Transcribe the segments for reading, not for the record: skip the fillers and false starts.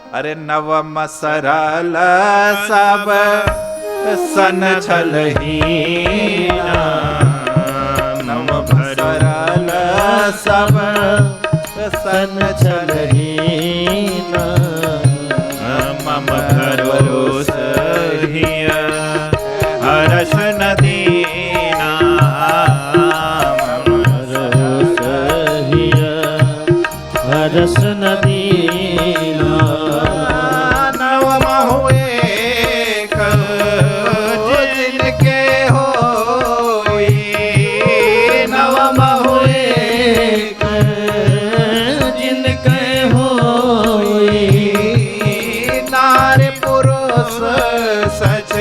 अरे नवम सरल सब सन छलहीना, नवम सरल सब सन छलहीना, मम भरोस हिय हर्ष न दीना, मम भरोस हिय हर्ष न दीना। नवम हुए जिनके होई, नवम हुए जिनके होई, नारी पुरुष सच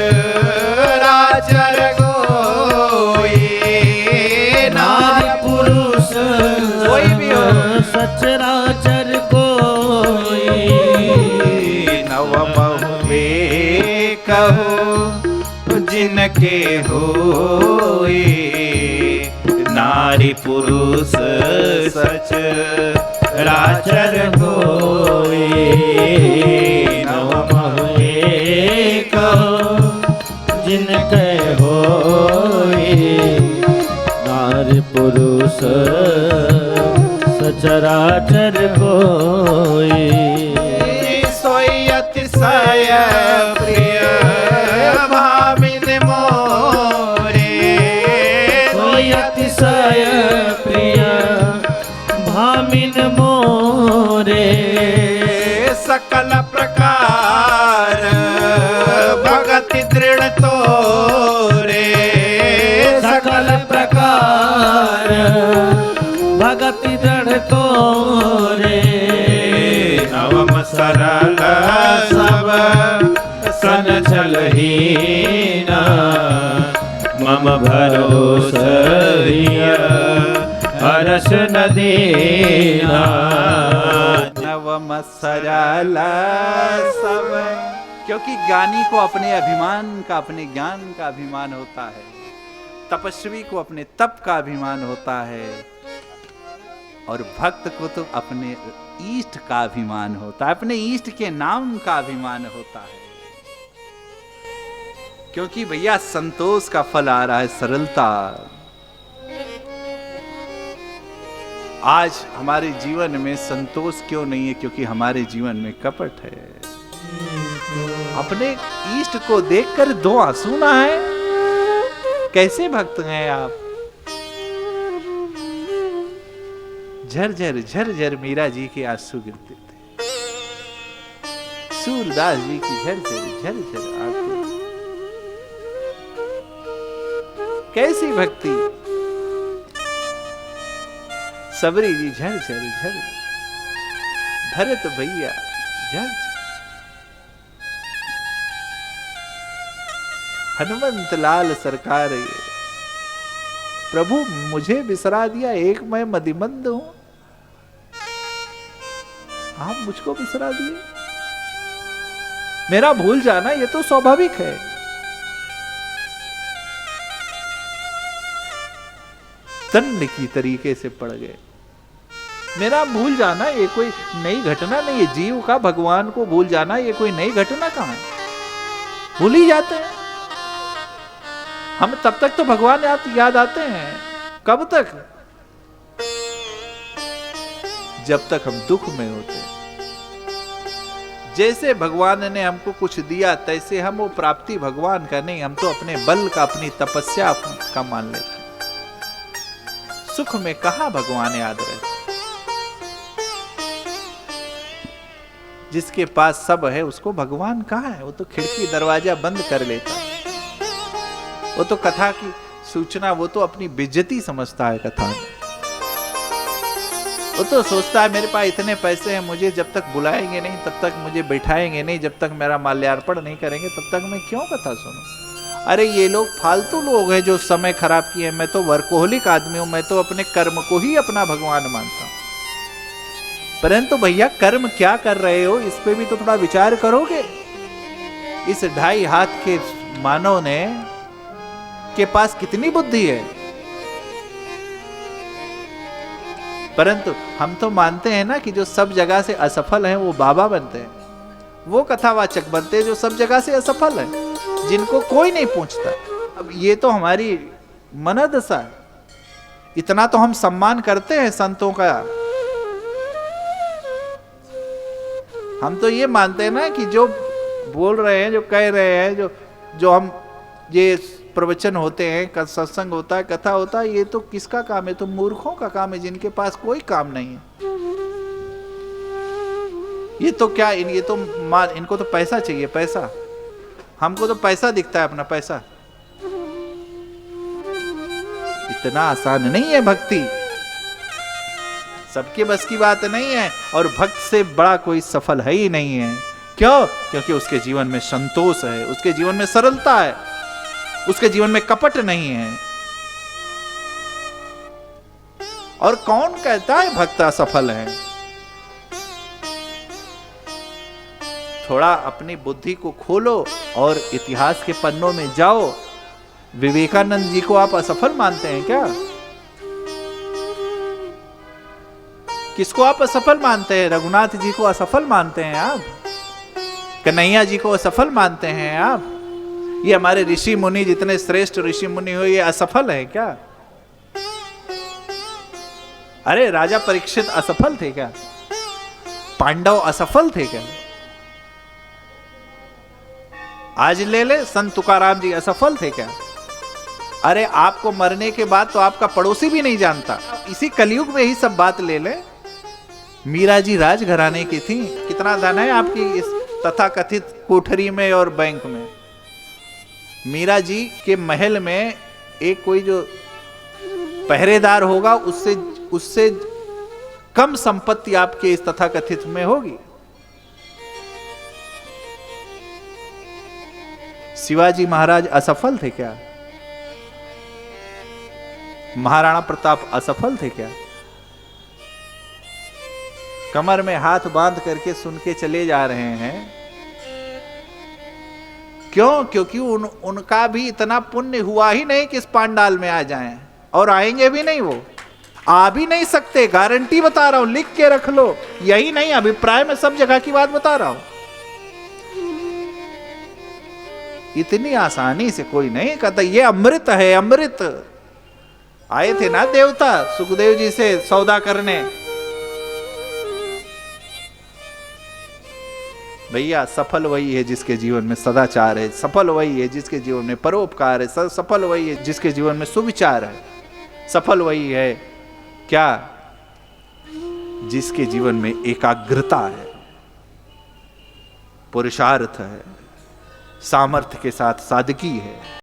राचर गोई, नारी पुरुष कोई भी हो सचराचर कोई, नवम हुए कहो जिनके होई, नारी पुरुष सच राचर होई, नवम हुए कहो जिनके होई, नारी पुरुष सचराचर कोई। सोई अतिशय प्रिय भामिन मोरे, सोई अतिशय प्रिय भामिन मोरे, सकल प्रकार भगति दृढ़ तोरे, सकल प्रकार भगति दृढ़ तोरे, नवम सरल सब सन छलहीना, मम भरोस हिय हर्ष न दीना, नवम सरल सब। क्योंकि ज्ञानी को अपने अभिमान का, अपने ज्ञान का अभिमान होता है, तपस्वी को अपने तप का अभिमान होता है, और भक्त को तो अपने इष्ट का अभिमान होता है, अपने इष्ट के नाम का अभिमान होता है। क्योंकि भैया संतोष का फल आ रहा है सरलता। आज हमारे जीवन में संतोष क्यों नहीं है? क्योंकि हमारे जीवन में कपट है। अपने इष्ट को देखकर दो आंसू ना है। कैसे भक्त हैं आप? झरझर झरझर मीरा जी के आंसू गिरते थे, सूरदास जी की झरझर झरझर आंसू। कैसी भक्ति! सबरी जी झरझर झरझर, भरत भैया झरझर, हनुमंत लाल सरकार ये प्रभु मुझे बिसरा दिया, एक मैं मदिमंद हूं, आप मुझको बिसरा दिए। मेरा भूल जाना ये तो स्वाभाविक है। दंड की तरीके से पड़ गए। मेरा भूल जाना ये कोई नई घटना नहीं है। जीव का भगवान को भूल जाना ये कोई नई घटना कहां है? भूल ही जाते हैं हम। तब तक तो भगवान याद आते हैं। कब तक? जब तक हम दुख में होते हैं। जैसे भगवान ने हमको कुछ दिया तैसे हम वो प्राप्ति भगवान का नहीं, हम तो अपने बल का, अपनी तपस्या का मान लेते हैं। सुख में कहां भगवान याद रहते? जिसके पास सब है उसको भगवान कहां है? वो तो खिड़की दरवाजा बंद कर लेता है। वो तो कथा की सूचना, वो तो अपनी बेइज्जती समझता है कथा में। वो तो सोचता है मेरे पास इतने पैसे हैं, मुझे जब तक बुलाएंगे नहीं, तब तक मुझे बैठाएंगे नहीं, जब तक मेरा माल्यार्पण नहीं करेंगे तब तक मैं क्यों कथा सुनूं? अरे ये लोग फालतू लोग हैं जो समय खराब किए। मैं तो वर्कोहलिक आदमी हूं, मैं तो अपने कर्म को ही अपना भगवान मानता हूं। परंतु भैया कर्म क्या कर रहे हो इस पे भी तो थोड़ा विचार करोगे। इस 2.5 हाथ के मानव ने के पास कितनी बुद्धि है, परंतु हम तो मानते हैं ना कि जो सब जगह से असफल हैं वो बाबा बनते हैं। वो कथावाचक बनते हैं जो सब जगह से असफल है, जिनको कोई नहीं पूछता। अब ये तो हमारी मनोदशा है। इतना तो हम सम्मान करते हैं संतों का। हम तो ये मानते हैं ना कि जो बोल रहे हैं, जो कह रहे हैं, जो हम ये प्रवचन होते हैं, सत्संग होता है, कथा होता है, ये तो किसका काम है? तो मूर्खों का काम है, जिनके पास कोई काम नहीं है। ये तो क्या, ये तो इनको तो पैसा चाहिए, पैसा। हमको तो पैसा दिखता है, अपना पैसा। इतना आसान नहीं है भक्ति, सबके बस की बात नहीं है। और भक्त से बड़ा कोई सफल है ही नहीं है। क्यों? क्योंकि उसके जीवन में संतोष है, उसके जीवन में सरलता है, उसके जीवन में कपट नहीं है। और कौन कहता है भक्त असफल है? थोड़ा अपनी बुद्धि को खोलो और इतिहास के पन्नों में जाओ। विवेकानंद जी को आप असफल मानते हैं क्या? किसको आप असफल मानते हैं? रघुनाथ जी को असफल मानते हैं आप? कन्हैया जी को असफल मानते हैं आप? ये हमारे ऋषि मुनि, जितने श्रेष्ठ ऋषि मुनि हो, ये असफल है क्या? अरे राजा परीक्षित असफल थे क्या? पांडव असफल थे क्या? आज ले ले, संत तुकाराम जी असफल थे क्या? अरे आपको मरने के बाद तो आपका पड़ोसी भी नहीं जानता। इसी कलयुग में ही सब बात ले ले। मीरा जी राजघराने की थी, कितना धन है आपकी इस तथाकथित कोठरी में और बैंक में। मीरा जी के महल में एक कोई जो पहरेदार होगा, उससे कम संपत्ति आपके इस तथाकथित में होगी। शिवाजी महाराज असफल थे क्या? महाराणा प्रताप असफल थे क्या? कमर में हाथ बांध करके सुन के चले जा रहे हैं। क्यों? क्योंकि उनका भी इतना पुण्य हुआ ही नहीं कि इस पांडाल में आ जाएं, और आएंगे भी नहीं, वो आ भी नहीं सकते। गारंटी बता रहा हूं, लिख के रख लो। यही नहीं, अभिप्राय में सब जगह की बात बता रहा हूं। इतनी आसानी से कोई नहीं कहता ये अमृत है, अमृत। आए थे ना देवता सुखदेव जी से सौदा करने। भैया सफल वही है जिसके जीवन में सदाचार है, सफल वही है जिसके जीवन में परोपकार है, सफल वही है जिसके जीवन में सुविचार है, सफल वही है क्या, जिसके जीवन में एकाग्रता है, पुरुषार्थ है, सामर्थ्य के साथ सादगी है।